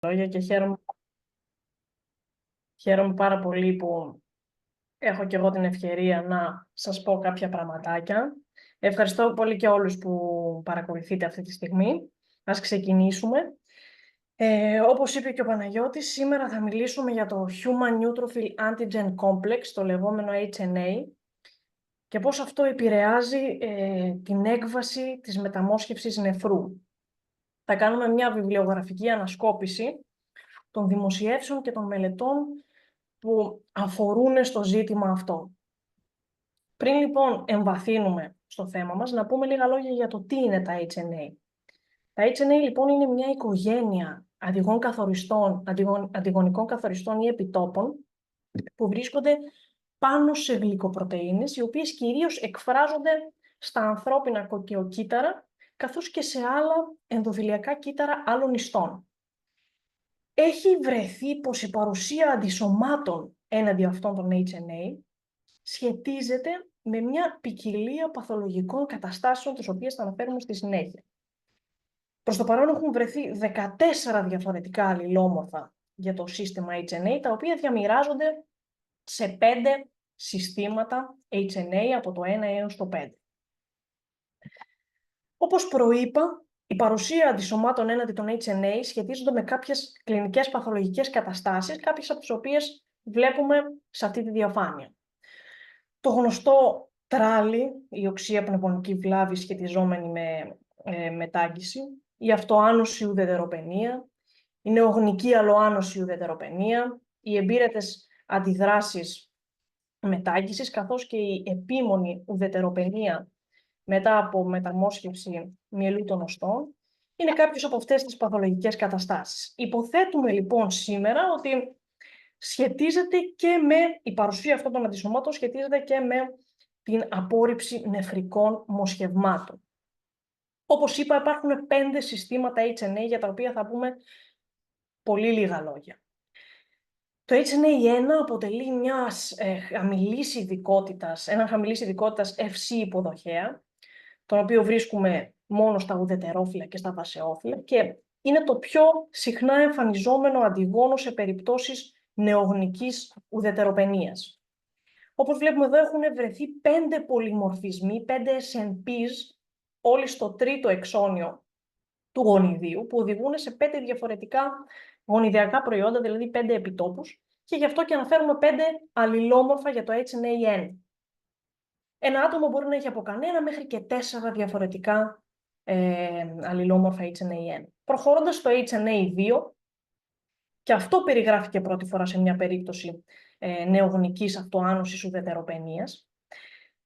Λόγια και χαίρομαι πάρα πολύ που έχω και εγώ την ευκαιρία να σας πω κάποια πραγματάκια. Ευχαριστώ πολύ και όλους που παρακολουθείτε αυτή τη στιγμή. Ας ξεκινήσουμε. Όπως είπε και ο Παναγιώτης, σήμερα θα μιλήσουμε για το Human Neutrophil Antigen Complex, το λεγόμενο HNA, και πώς αυτό επηρεάζει την έκβαση της μεταμόσχευσης νεφρού. Θα κάνουμε μια βιβλιογραφική ανασκόπηση των δημοσιεύσεων και των μελετών που αφορούν στο ζήτημα αυτό. Πριν λοιπόν εμβαθύνουμε στο θέμα μας, να πούμε λίγα λόγια για το τι είναι τα HNA. Τα HNA λοιπόν είναι μια οικογένεια αντιγονικών καθοριστών ή επιτόπων που βρίσκονται πάνω σε γλυκοπρωτεΐνες, οι οποίες κυρίως εκφράζονται στα ανθρώπινα κοκκιοκύτταρα, καθώς και σε άλλα ενδοθηλιακά κύτταρα άλλων ιστών. Έχει βρεθεί πως η παρουσία αντισωμάτων έναντι αυτών των HNA σχετίζεται με μια ποικιλία παθολογικών καταστάσεων, τις οποίες θα αναφέρουμε στη συνέχεια. Προς το παρόν έχουν βρεθεί 14 διαφορετικά αλληλόμορφα για το σύστημα HNA, τα οποία διαμοιράζονται σε 5 συστήματα HNA από το 1 έως το 5. Όπως προείπα, η παρουσία αντισωμάτων έναντι των HNA σχετίζονται με κάποιες κλινικές παθολογικές καταστάσεις, κάποιες από τις οποίες βλέπουμε σε αυτή τη διαφάνεια. Το γνωστό τράλι, η οξεία πνευμονική βλάβη σχετιζόμενη με μετάγγιση, η αυτοάνωση ουδετεροπενία, η νεογνική αλλοάνωση ουδετεροπενία, οι εμπείρετες αντιδράσεις μετάγγισης, καθώς και η επίμονη ουδετεροπενία μετά από μεταμόσχευση μυελού των οστών, είναι κάποιες από αυτές τις παθολογικές καταστάσεις. Υποθέτουμε λοιπόν σήμερα ότι σχετίζεται και με η παρουσία αυτών των αντισωμάτων, σχετίζεται και με την απόρριψη νεφρικών μοσχευμάτων. Όπως είπα, υπάρχουν 5 συστήματα HNA για τα οποία θα πούμε πολύ λίγα λόγια. Το HNA1 αποτελεί έναν χαμηλής ειδικότητας FC υποδοχέα, τον οποίο βρίσκουμε μόνο στα ουδετερόφυλλα και στα βασεόφυλλα, και είναι το πιο συχνά εμφανιζόμενο αντιγόνο σε περιπτώσεις νεογνικής ουδετεροπενίας. Όπως βλέπουμε εδώ, έχουν βρεθεί 5 πολυμορφισμοί, 5 SNPs, όλοι στο τρίτο εξώνιο του γονιδίου, που οδηγούν σε 5 διαφορετικά γονιδιακά προϊόντα, δηλαδή 5 επιτόπους, και γι' αυτό και αναφέρουμε 5 αλληλόμορφα για το HNA1. Ένα άτομο μπορεί να έχει από κανένα μέχρι και 4 διαφορετικά αλληλόμορφα HNA1. Προχωρώντας στο HNA2, και αυτό περιγράφηκε πρώτη φορά σε μια περίπτωση νεογνικής αυτοάνωσης ουδετεροπενίας,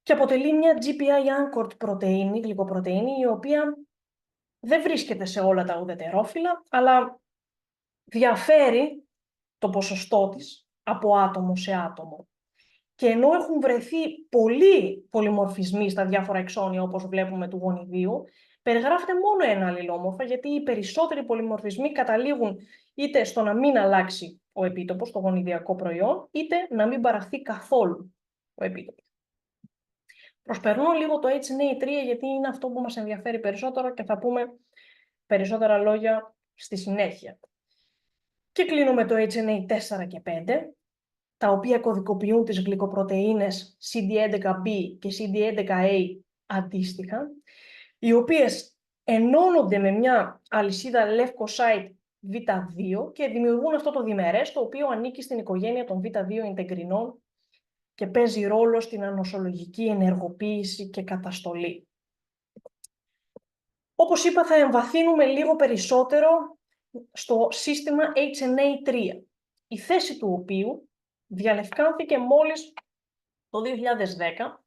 και αποτελεί μια GPI-anchored πρωτεΐνη, γλυκοπρωτεΐνη, η οποία δεν βρίσκεται σε όλα τα ουδετερόφυλλα, αλλά διαφέρει το ποσοστό της από άτομο σε άτομο. Και ενώ έχουν βρεθεί πολλοί πολυμορφισμοί στα διάφορα εξώνια, όπως βλέπουμε του γονιδίου, περιγράφεται μόνο ένα αλληλόμορφα, γιατί οι περισσότεροι πολυμορφισμοί καταλήγουν είτε στο να μην αλλάξει ο επίτοπος, το γονιδιακό προϊόν, είτε να μην παραχθεί καθόλου ο επίτοπος. Προσπερνώ λίγο το HNA3, γιατί είναι αυτό που μας ενδιαφέρει περισσότερο και θα πούμε περισσότερα λόγια στη συνέχεια. Και κλείνουμε το HNA4 και 5, τα οποία κωδικοποιούν τις γλυκοπρωτεΐνες CD11B και CD11A αντίστοιχα, οι οποίες ενώνονται με μια αλυσίδα leukocyte Β2 και δημιουργούν αυτό το διμερές, το οποίο ανήκει στην οικογένεια των Β2 ιντεγκρινών και παίζει ρόλο στην ανοσολογική ενεργοποίηση και καταστολή. Όπως είπα, θα εμβαθύνουμε λίγο περισσότερο στο σύστημα HNA3, η θέση του οποίου διαλευκάνθηκε μόλις το 2010,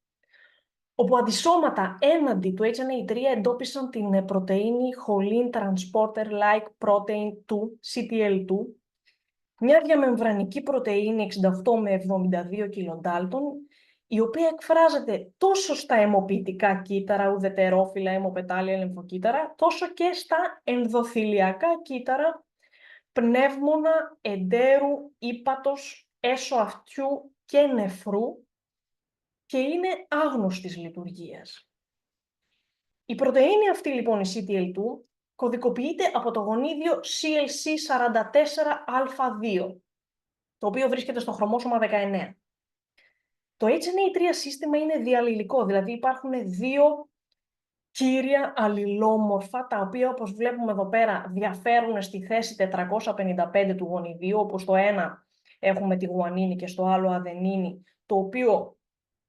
όπου αντισώματα έναντι του HNA3 εντόπισαν την πρωτεΐνη Choline Transporter-like Protein 2, CTL2, μια διαμεμβρανική πρωτεΐνη 68 με 72 κιλοντάλτον, η οποία εκφράζεται τόσο στα αιμοποιητικά κύτταρα, ουδετερόφυλλα, αιμοπετάλια, λεμφοκύτταρα, τόσο και στα ενδοθηλιακά κύτταρα, πνεύμονα, εντέρου, ύπατος, έσω αυτιού και νεφρού, και είναι άγνωστης λειτουργίας. Η πρωτεΐνη αυτή λοιπόν, η CTL2, κωδικοποιείται από το γονίδιο CLC44α2, το οποίο βρίσκεται στο χρωμόσωμα 19. Το HNA3 σύστημα είναι διαλληλικό, δηλαδή υπάρχουν δύο κύρια αλληλόμορφα, τα οποία όπως βλέπουμε εδώ πέρα διαφέρουν στη θέση 455 του γονιδίου, όπου στο ένα έχουμε τη γουανίνη και στο άλλο αδενίνη, το οποίο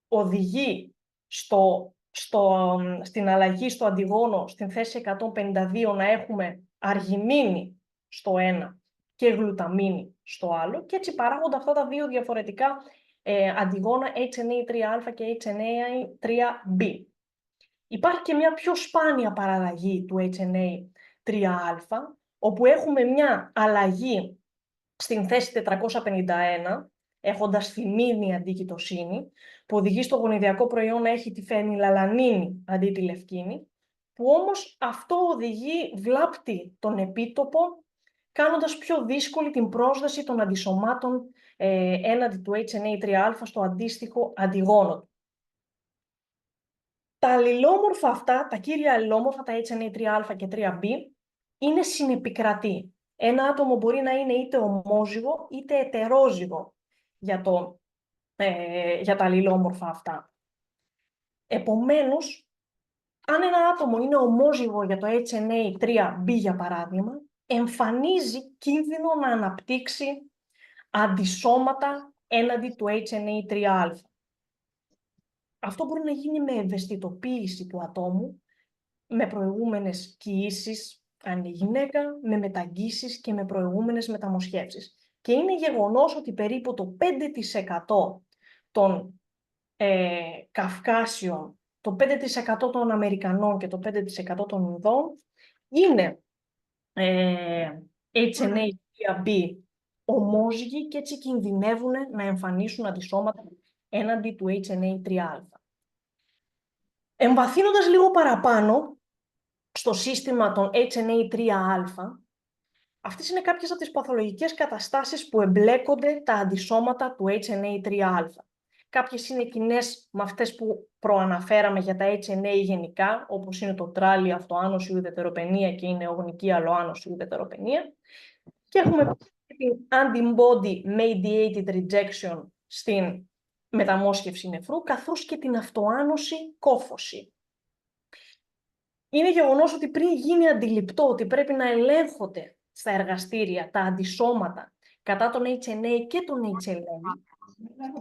οδηγεί στην αλλαγή στο αντιγόνο στην θέση 152 να έχουμε αργινίνη στο ένα και γλουταμίνη στο άλλο, και έτσι παράγονται αυτά τα δύο διαφορετικά αντιγόνα HNA3α και HNA3B. Υπάρχει και μια πιο σπάνια παραλλαγή του HNA3α, όπου έχουμε μια αλλαγή στην θέση 451, έχοντας θυμίνη αντί κοιτοσύνη, που οδηγεί στο γονιδιακό προϊόν να έχει τη φενιλαλανίνη αντί τη λευκίνη, που όμως αυτό βλάπτει τον επίτοπο, κάνοντας πιο δύσκολη την πρόσδεση των αντισωμάτων έναντι του HNA3α στο αντίστοιχο αντιγόνο του. Τα αλληλόμορφα αυτά, τα κύρια αλληλόμορφα, τα HNA3α και 3B, είναι συνεπικρατή. Ένα άτομο μπορεί να είναι είτε ομόζυγο είτε ετερόζυγο για τα αλληλόμορφα αυτά. Επομένως, αν ένα άτομο είναι ομόζυγο για το HNA3B, για παράδειγμα, εμφανίζει κίνδυνο να αναπτύξει αντισώματα έναντι του HNA3α. Αυτό μπορεί να γίνει με ευαισθητοποίηση του ατόμου, με προηγούμενες κοιήσεις, αν είναι γυναίκα, με μεταγγίσεις και με προηγούμενες μεταμοσχεύσεις. Και είναι γεγονός ότι περίπου το 5% των Καυκάσιων, το 5% των Αμερικανών και το 5% των Ινδών είναι HNA3B ομόζυγοι και έτσι κινδυνεύουν να εμφανίσουν αντισώματα έναντι του HNA3α. Εμβαθύνοντας λίγο παραπάνω στο σύστημα των HNA3α, αυτές είναι κάποιες από τις παθολογικές καταστάσεις που εμπλέκονται τα αντισώματα του HNA3α. Κάποιες είναι κοινές με αυτές που προαναφέραμε για τα HNA γενικά, όπως είναι το τράλι, αυτοάνωση, ουδετεροπενία και η νεογνική αλλοάνωση, ουδετεροπενία. Και έχουμε την antibody mediated rejection στην μεταμόσχευση νεφρού, καθώς και την αυτοάνωση κόφωση. Είναι γεγονός ότι πριν γίνει αντιληπτό ότι πρέπει να ελέγχονται στα εργαστήρια τα αντισώματα κατά τον HNA και τον HLA,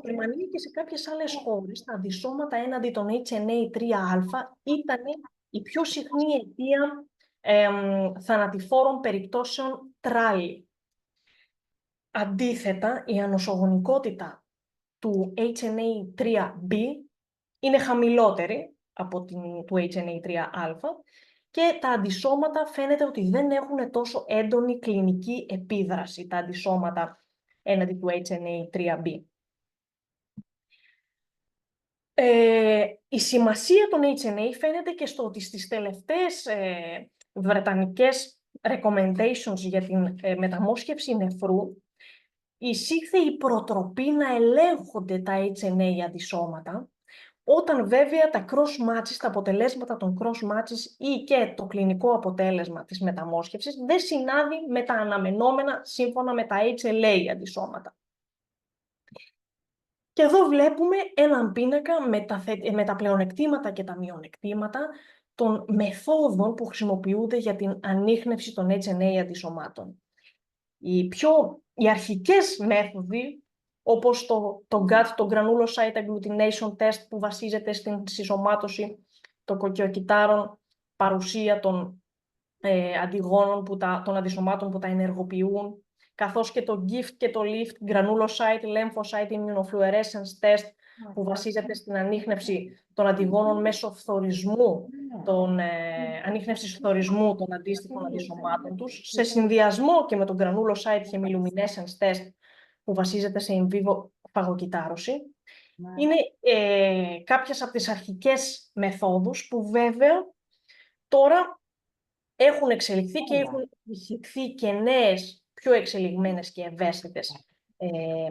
πριμανεί και σε κάποιες άλλες χώρες τα αντισώματα έναντι των HNA3α ήταν η πιο συχνή αιτία θανατηφόρων περιπτώσεων τράλι. Αντίθετα, η ανοσογονικότητα του HNA3B είναι χαμηλότερη από του HNA3α και τα αντισώματα φαίνεται ότι δεν έχουν τόσο έντονη κλινική επίδραση, τα αντισώματα έναντι του HNA3B. Η σημασία των HNA φαίνεται και στο ότι στις τελευταίες βρετανικές recommendations για την μεταμόσχευση νεφρού εισήχθη η προτροπή να ελέγχονται τα HNA αντισώματα, όταν βέβαια τα cross-matches, τα αποτελέσματα των cross-matches ή και το κλινικό αποτέλεσμα της μεταμόσχευσης δεν συνάδει με τα αναμενόμενα σύμφωνα με τα HLA αντισώματα. Και εδώ βλέπουμε έναν πίνακα με τα πλεονεκτήματα και τα μειονεκτήματα των μεθόδων που χρησιμοποιούνται για την ανίχνευση των HNA αντισωμάτων. Οι αρχικές μέθοδοι, όπως το GATT, το Granulocyte Agglutination Test, που βασίζεται στην συσσωμάτωση των κοκκιοκυτάρων, παρουσία των αντιγόνων, των αντισωμάτων που τα ενεργοποιούν, καθώς και το GIFT και το LIFT, Granulocyte Lymphocyte Immunofluorescence Test, που βασίζεται στην ανίχνευση των αντιγόνων μέσω φθορισμού, ανίχνευσης φθορισμού των αντίστοιχων αντισωμάτων τους, σε συνδυασμό και με το Granulocyte Chemiluminescence Test, που βασίζεται σε in vivo φαγοκυτάρωση. Είναι κάποιες από τις αρχικές μεθόδους που βέβαια τώρα έχουν εξελιχθεί και έχουν ηχηθεί και νέες, πιο εξελιγμένες και ευαίσθητες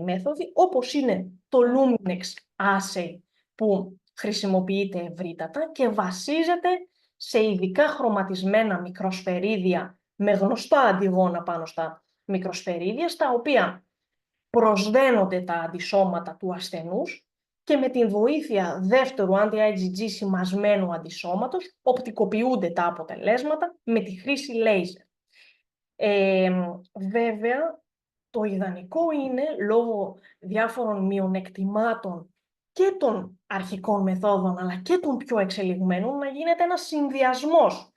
μέθοδοι, όπως είναι το Luminex Assay, που χρησιμοποιείται ευρύτατα και βασίζεται σε ειδικά χρωματισμένα μικροσφαιρίδια με γνωστά αντιγόνα πάνω στα μικροσφαιρίδια, στα οποία προσδένονται τα αντισώματα του ασθενούς και με την βοήθεια δεύτερου anti-IgG σημασμένου αντισώματος οπτικοποιούνται τα αποτελέσματα με τη χρήση λέιζερ. Βέβαια, το ιδανικό είναι, λόγω διάφορων μειονεκτημάτων και των αρχικών μεθόδων, αλλά και των πιο εξελιγμένων, να γίνεται ένας συνδυασμός.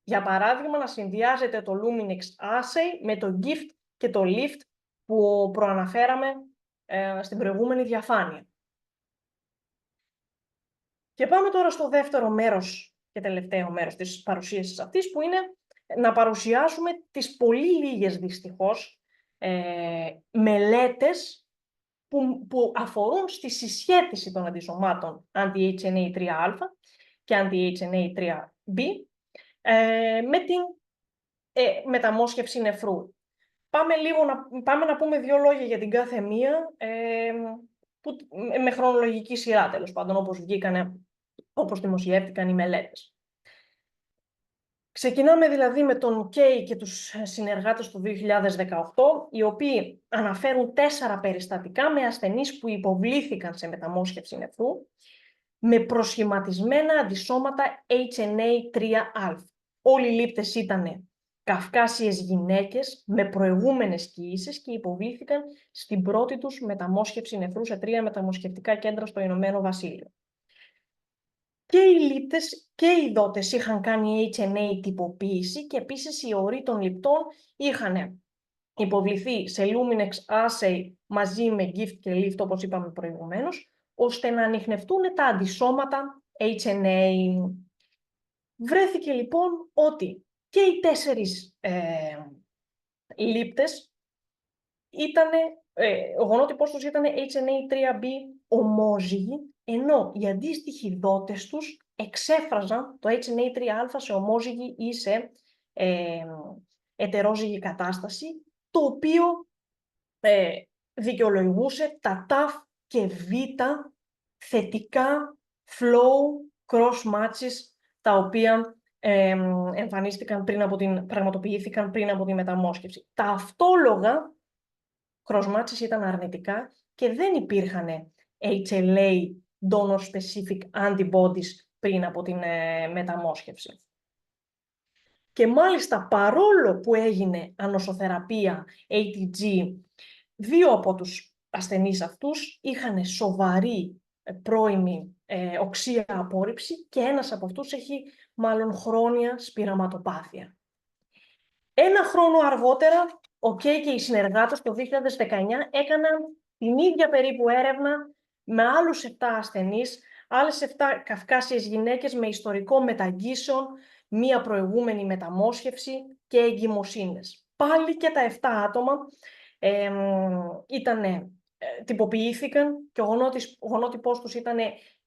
Για παράδειγμα, να συνδυάζεται το Luminex Assay με το GIFT και το LIFT που προαναφέραμε στην προηγούμενη διαφάνεια. Και πάμε τώρα στο δεύτερο μέρος και τελευταίο μέρος της παρουσίασης αυτής, που είναι να παρουσιάσουμε τις πολύ λίγες, δυστυχώς, μελέτες που αφορούν στη συσχέτιση των αντισωμάτων anti-HNA3α και anti-HNA3b με την μεταμόσχευση νεφρού. Πάμε να πούμε δύο λόγια για την κάθε μία, με χρονολογική σειρά, τέλος πάντων, όπως δημοσιεύτηκαν οι μελέτες. Ξεκινάμε δηλαδή με τον Κέι και τους συνεργάτες του 2018, οι οποίοι αναφέρουν 4 περιστατικά με ασθενείς που υποβλήθηκαν σε μεταμόσχευση νεφρού με προσχηματισμένα αντισώματα HNA3α. Όλοι οι λήπτες ήταν Καυκάσιες γυναίκες με προηγούμενες κοιήσεις και υποβλήθηκαν στην πρώτη τους μεταμόσχευση νεφρού σε 3 μεταμοσχευτικά κέντρα στο Ηνωμένο Βασίλειο. Και οι λήπτες και οι δότες είχαν κάνει HNA τυποποίηση και επίσης οι οροί των ληπτών είχαν υποβληθεί σε Luminex Assay μαζί με GIFT και LIFT, όπως είπαμε προηγουμένως, ώστε να ανιχνευτούν τα αντισώματα HNA. Βρέθηκε λοιπόν ότι και οι 4 λήπτες ο γονότυπός τους ήταν HNA3B ομόζυγοι, ενώ οι αντίστοιχοι δότες τους εξέφραζαν το HNA3α σε ομόζυγη ή σε ετερόζυγη κατάσταση, το οποίο δικαιολογούσε τα TAF και Β θετικά flow cross-matches, τα οποία πραγματοποιήθηκαν πριν από τη μεταμόσχευση. Τα αυτόλογα cross-matches ήταν αρνητικά και δεν υπήρχαν HLA donor-specific antibodies πριν από την μεταμόσχευση. Και μάλιστα, παρόλο που έγινε ανοσοθεραπεία ATG, 2 από τους ασθενείς αυτούς είχαν σοβαρή πρώιμη οξεία απόρριψη και ένας από αυτούς έχει μάλλον χρόνια σπειραματοπάθεια. 1 χρόνο αργότερα, ο Κέι και οι συνεργάτες το 2019 έκαναν την ίδια περίπου έρευνα με άλλους 7 ασθενείς, άλλες 7 Καυκάσιες γυναίκες με ιστορικό μεταγγίσεων, μία προηγούμενη μεταμόσχευση και εγκυμοσύνες. Πάλι και τα 7 άτομα τυποποιήθηκαν και ο γονότυπός τους ήταν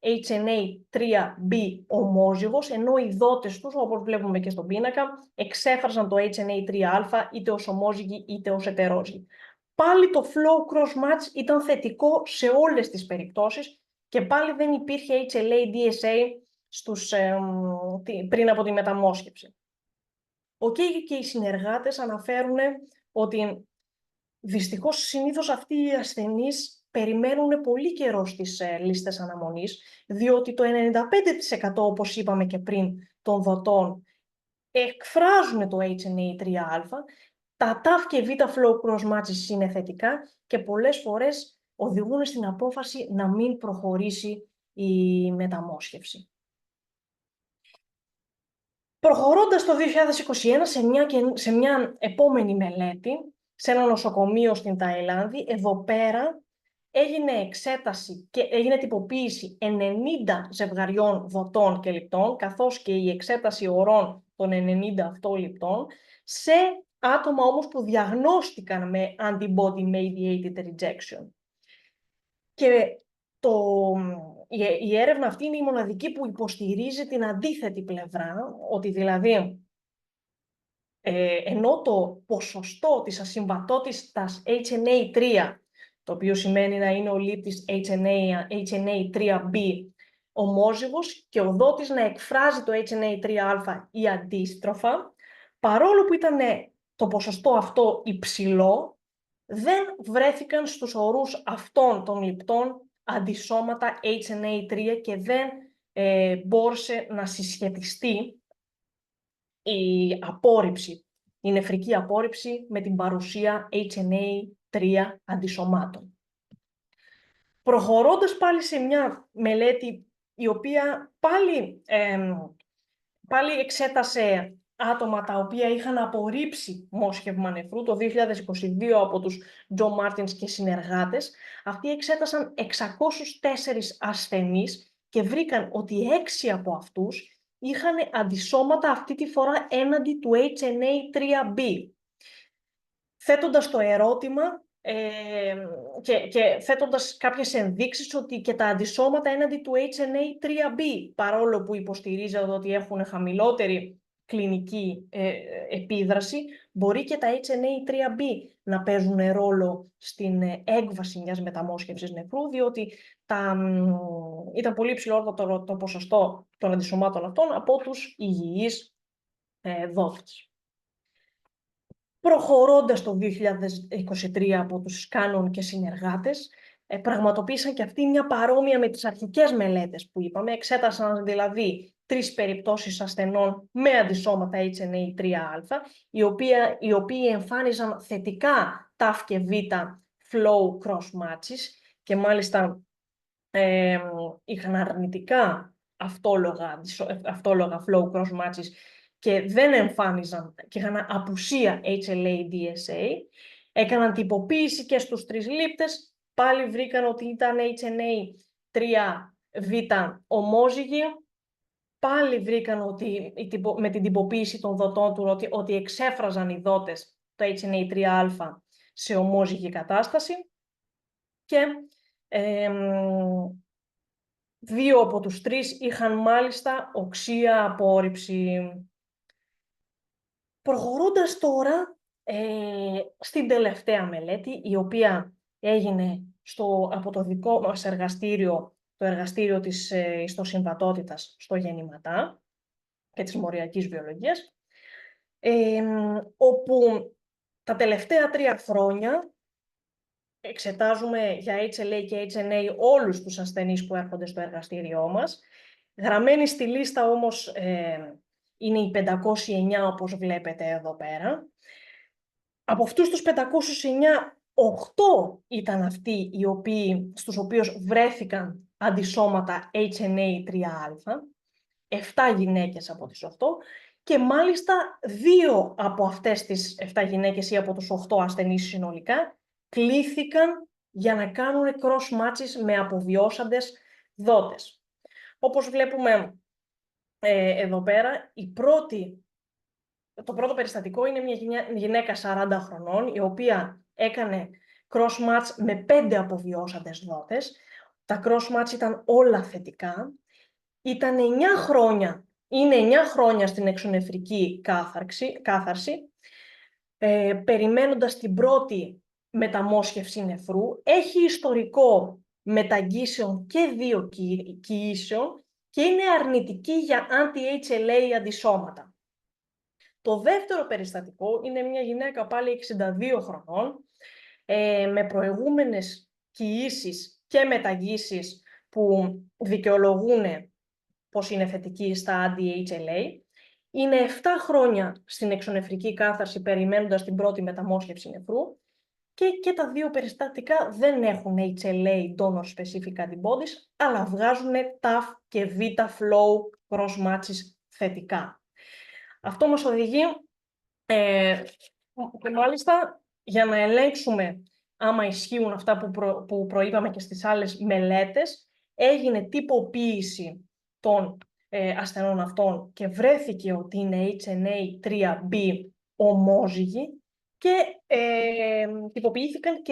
HNA3B ομόζυγος, ενώ οι δότες τους, όπως βλέπουμε και στον πίνακα, εξέφραζαν το HNA3α είτε ως ομόζυγοι είτε ως ετερόζυγοι. Πάλι το flow cross-match ήταν θετικό σε όλες τις περιπτώσεις και πάλι δεν υπήρχε HLA-DSA πριν από τη μεταμόσχευση. Ο Κέι και οι συνεργάτες αναφέρουν ότι δυστυχώς συνήθως αυτοί οι ασθενείς περιμένουν πολύ καιρό στις λίστες αναμονής, διότι το 95% όπως είπαμε και πριν των δοτών εκφράζουν το HNA3α, τα TAF και Β flow cross-matches είναι θετικά και πολλές φορές οδηγούν στην απόφαση να μην προχωρήσει η μεταμόσχευση. Προχωρώντας το 2021 σε μια επόμενη μελέτη, σε ένα νοσοκομείο στην Ταϊλάνδη, εδώ πέρα έγινε εξέταση και έγινε τυποποίηση 90 ζευγαριών δοτών και ληπτών, καθώς και η εξέταση ορών των 90 αυτών ληπτών, σε άτομα όμως που διαγνώστηκαν με antibody-mediated rejection. Και η έρευνα αυτή είναι η μοναδική που υποστηρίζει την αντίθετη πλευρά, ότι δηλαδή ενώ το ποσοστό της ασυμβατότητας HNA3, το οποίο σημαίνει να είναι ο λήπτης HNA3B ομόζυγος και ο δότης να εκφράζει το HNA3α ή αντίστροφα, παρόλο που ήταν το ποσοστό αυτό υψηλό, δεν βρέθηκαν στους ορούς αυτών των λιπτών αντισώματα HNA3 και δεν μπόρεσε να συσχετιστεί η απόρριψη, η νεφρική απόρριψη με την παρουσία HNA3 αντισωμάτων. Προχωρώντας πάλι σε μια μελέτη η οποία πάλι εξέτασε άτομα τα οποία είχαν απορρίψει μόσχευμα νεφρού το 2022 από τους Τζο Μάρτινς και συνεργάτες. Αυτοί εξέτασαν 604 ασθενείς και βρήκαν ότι 6 από αυτούς είχαν αντισώματα αυτή τη φορά έναντι του HNA3B. Θέτοντας το ερώτημα και θέτοντας κάποιες ενδείξεις ότι και τα αντισώματα έναντι του HNA3B, παρόλο που υποστηρίζονται ότι έχουν χαμηλότερη κλινική επίδραση, μπορεί και τα HNA3B να παίζουν ρόλο στην έκβαση μιας μεταμόσχευσης νεφρού, διότι ήταν πολύ ψηλότερο το ποσοστό των αντισωμάτων αυτών από τους υγιείς δότες. Προχωρώντας το 2023 από τους Κάνον και συνεργάτες, πραγματοποίησαν και αυτοί μια παρόμοια με τις αρχικές μελέτες που είπαμε. Εξέτασαν δηλαδή 3 περιπτώσεις ασθενών με αντισώματα HNA3α, οι οποίοι εμφάνιζαν θετικά ταφ και β flow cross matches και μάλιστα είχαν αρνητικά αυτόλογα flow cross matches και δεν εμφάνιζαν και είχαν απουσία HLA-DSA, έκαναν τυποποίηση και στους 3 λήπτες, πάλι βρήκαν ότι ήταν HNA3β ομόζυγοι, πάλι βρήκαν ότι με την τυποποίηση των δοτών του ότι εξέφραζαν οι δότες το HNA3α σε ομόζυγη κατάσταση και 2 από τους 3 είχαν μάλιστα οξεία απόρριψη. Προχωρώντας τώρα στην τελευταία μελέτη, η οποία έγινε από το δικό μας εργαστήριο, το εργαστήριο της ιστοσυμβατότητας στο γεννηματά και της μοριακής βιολογίας, όπου τα τελευταία 3 χρόνια εξετάζουμε για HLA και HNA όλους τους ασθενείς που έρχονται στο εργαστήριό μας. Γραμμένη στη λίστα όμως είναι οι 509, όπως βλέπετε εδώ πέρα. Από αυτούς τους 509, 8 ήταν αυτοί στους οποίους βρέθηκαν αντισώματα HNA3α, 7 γυναίκες από τις 8, και μάλιστα 2 από αυτές τις 7 γυναίκες ή από τους 8 ασθενείς συνολικά κλήθηκαν για να κάνουν cross matches με αποβιώσαντες δότες. Όπως βλέπουμε εδώ πέρα, το πρώτο περιστατικό είναι μια γυναίκα 40 χρονών, η οποία έκανε cross match με 5 αποβιώσαντες δότες. Τα cross match ήταν όλα θετικά. Είναι 9 χρόνια στην εξωνεφρική κάθαρση, περιμένοντας την πρώτη μεταμόσχευση νεφρού. Έχει ιστορικό μεταγγίσεων και 2 κοιήσεων και είναι αρνητική για anti-HLA αντισώματα. Το δεύτερο περιστατικό είναι μια γυναίκα πάλι 62 χρονών, με προηγούμενες κοιήσεις και μεταγγίσεις που δικαιολογούν πως είναι θετική στα anti-HLA. Είναι 7 χρόνια στην εξωνεφρική κάθαρση περιμένοντας την πρώτη μεταμόσχευση νεφρού και τα 2 περιστατικά δεν έχουν HLA donor specific antibodies, αλλά βγάζουν TAF και β flow cross matches θετικά. Αυτό μας οδηγεί και μάλιστα για να ελέγξουμε άμα ισχύουν αυτά που προείπαμε και στις άλλες μελέτες, έγινε τυποποίηση των ασθενών αυτών και βρέθηκε ότι είναι HNA3B ομόζυγοι και τυποποιήθηκαν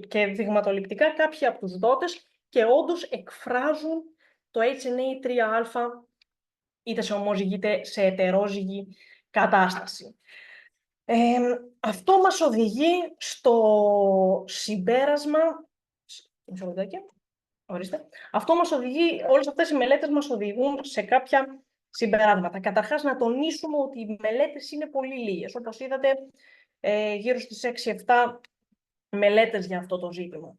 και δειγματοληπτικά κάποιοι από τους δότες και όντως εκφράζουν το HNA3α είτε σε ομόζυγη είτε σε ετερόζυγη κατάσταση. Αυτό μας οδηγεί στο συμπέρασμα Ορίστε. Αυτό μας οδηγεί, όλες αυτές οι μελέτες μας οδηγούν σε κάποια συμπεράσματα. Καταρχάς, να τονίσουμε ότι οι μελέτες είναι πολύ λίγες. Όπως είδατε, γύρω στις 6-7 μελέτες για αυτό το ζήτημα.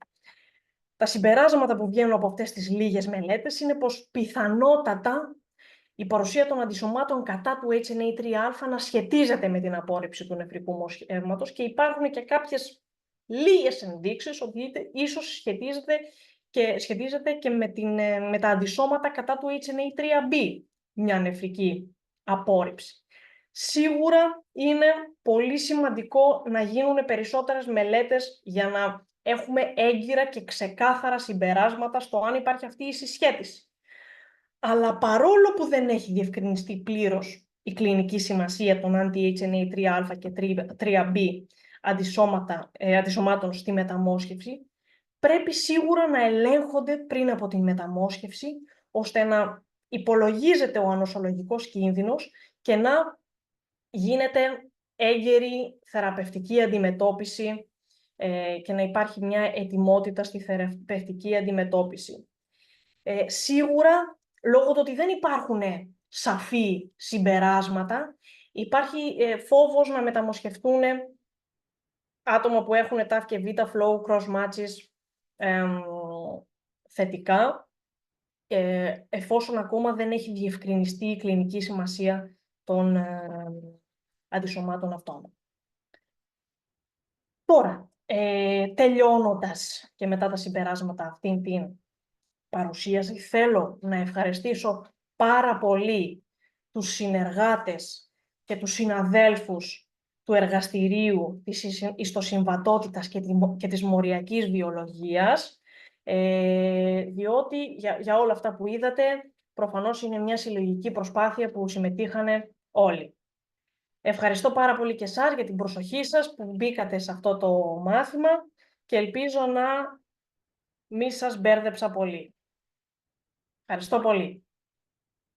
Τα συμπεράσματα που βγαίνουν από αυτές τις λίγες μελέτες είναι πως πιθανότατα η παρουσία των αντισωμάτων κατά του HNA3α να σχετίζεται με την απόρριψη του νεφρικού μοσχεύματος και υπάρχουν και κάποιες λίγες ενδείξεις ότι ίσως σχετίζεται και με τα αντισώματα κατά του HNA3b, μια νεφρική απόρριψη. Σίγουρα είναι πολύ σημαντικό να γίνουν περισσότερες μελέτες για να έχουμε έγκυρα και ξεκάθαρα συμπεράσματα στο αν υπάρχει αυτή η συσχέτιση. Αλλά παρόλο που δεν έχει διευκρινιστεί πλήρως η κλινική σημασία των anti-HNA3α και 3b αντισωμάτων στη μεταμόσχευση, πρέπει σίγουρα να ελέγχονται πριν από την μεταμόσχευση, ώστε να υπολογίζεται ο ανοσολογικός κίνδυνος και να γίνεται έγκαιρη θεραπευτική αντιμετώπιση και να υπάρχει μια ετοιμότητα στη θεραπευτική αντιμετώπιση. Σίγουρα, λόγω του ότι δεν υπάρχουν σαφή συμπεράσματα, υπάρχει φόβος να μεταμοσχευτούν άτομα που έχουν TAF και β-flow cross-matches θετικά, εφόσον ακόμα δεν έχει διευκρινιστεί η κλινική σημασία των αντισωμάτων αυτών. Τώρα, τελειώνοντας και μετά τα συμπεράσματα αυτήν την παρουσίαση, θέλω να ευχαριστήσω πάρα πολύ τους συνεργάτες και τους συναδέλφους του εργαστηρίου της ιστοσυμβατότητας και της μοριακής βιολογίας, διότι για όλα αυτά που είδατε, προφανώς είναι μια συλλογική προσπάθεια που συμμετείχανε όλοι. Ευχαριστώ πάρα πολύ και εσάς για την προσοχή σας που μπήκατε σε αυτό το μάθημα και ελπίζω να μην σας μπέρδεψα πολύ. Ευχαριστώ πολύ.